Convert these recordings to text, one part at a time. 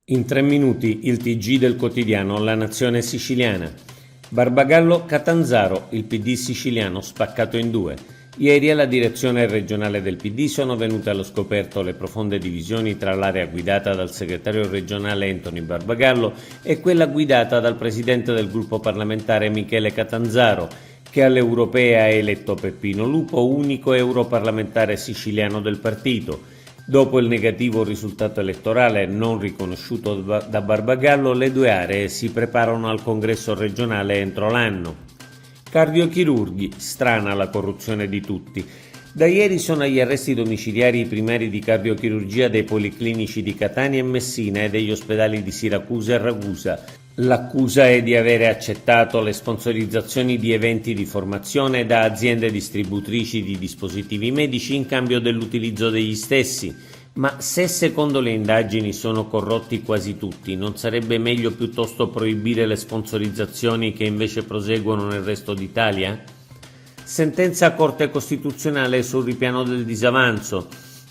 In 3 minuti il TG del quotidiano La Nazione Siciliana. Barbagallo Catanzaro, il PD siciliano spaccato in due. Ieri alla direzione regionale del PD sono venute allo scoperto le profonde divisioni tra l'area guidata dal segretario regionale Anthony Barbagallo e quella guidata dal presidente del gruppo parlamentare Michele Catanzaro, che alle europee ha eletto Peppino Lupo, unico europarlamentare siciliano del partito. Dopo il negativo risultato elettorale non riconosciuto da Barbagallo, le due aree si preparano al congresso regionale entro l'anno. Cardiochirurghi, strana la corruzione di tutti. Da ieri sono agli arresti domiciliari i primari di cardiochirurgia dei policlinici di Catania e Messina e degli ospedali di Siracusa e Ragusa. L'accusa è di avere accettato le sponsorizzazioni di eventi di formazione da aziende distributrici di dispositivi medici in cambio dell'utilizzo degli stessi. Ma se secondo le indagini sono corrotti quasi tutti, non sarebbe meglio piuttosto proibire le sponsorizzazioni che invece proseguono nel resto d'Italia? Sentenza Corte Costituzionale sul ripiano del disavanzo.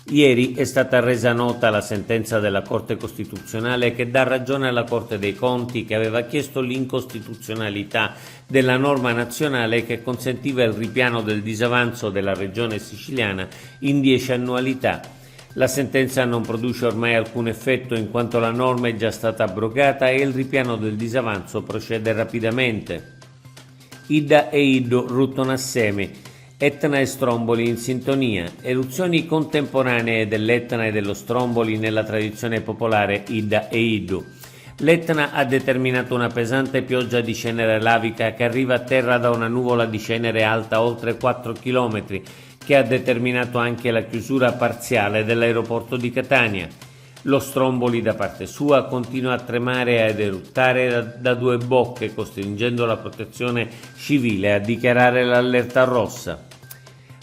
Ieri è stata resa nota la sentenza della Corte Costituzionale che dà ragione alla Corte dei Conti, che aveva chiesto l'incostituzionalità della norma nazionale che consentiva il ripiano del disavanzo della regione siciliana in 10 annualità. La sentenza non produce ormai alcun effetto in quanto la norma è già stata abrogata e il ripiano del disavanzo procede rapidamente. Idda e Iddo ruttono assieme. Etna e Stromboli in sintonia, eruzioni contemporanee dell'Etna e dello Stromboli nella tradizione popolare Idda e Iddu. L'Etna ha determinato una pesante pioggia di cenere lavica che arriva a terra da una nuvola di cenere alta oltre 4 km, che ha determinato anche la chiusura parziale dell'aeroporto di Catania. Lo Stromboli, da parte sua, continua a tremare e ad eruttare da due bocche, costringendo la protezione civile a dichiarare l'allerta rossa.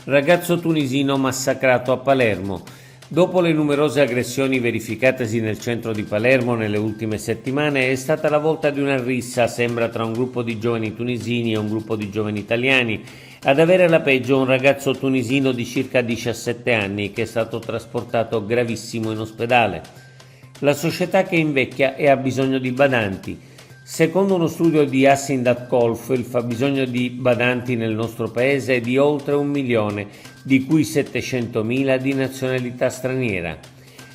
Ragazzo tunisino massacrato a Palermo. Dopo le numerose aggressioni verificatesi nel centro di Palermo nelle ultime settimane, è stata la volta di una rissa, sembra, tra un gruppo di giovani tunisini e un gruppo di giovani italiani. Ad avere la peggio un ragazzo tunisino di circa 17 anni che è stato trasportato gravissimo in ospedale. La società che invecchia e ha bisogno di badanti. Secondo uno studio di Assindat-Colf, il fabbisogno di badanti nel nostro paese è di oltre 1 milione, di cui 700.000 di nazionalità straniera.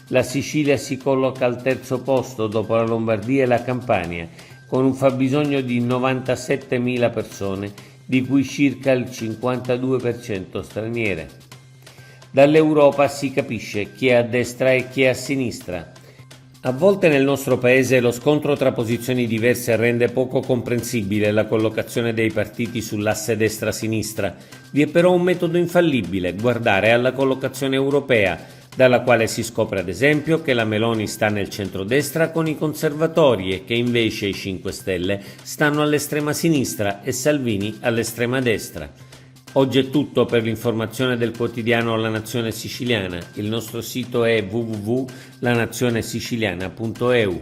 La Sicilia si colloca al terzo posto dopo la Lombardia e la Campania, con un fabbisogno di 97.000 persone, di cui circa il 52% straniere. Dall'Europa si capisce chi è a destra e chi è a sinistra. A volte nel nostro paese lo scontro tra posizioni diverse rende poco comprensibile la collocazione dei partiti sull'asse destra-sinistra. Vi è però un metodo infallibile: guardare alla collocazione europea, dalla quale si scopre ad esempio che la Meloni sta nel centrodestra con i conservatori e che invece i 5 Stelle stanno all'estrema sinistra e Salvini all'estrema destra. Oggi è tutto. Per l'informazione del quotidiano La Nazione Siciliana. Il nostro sito è www.lanazionesiciliana.eu.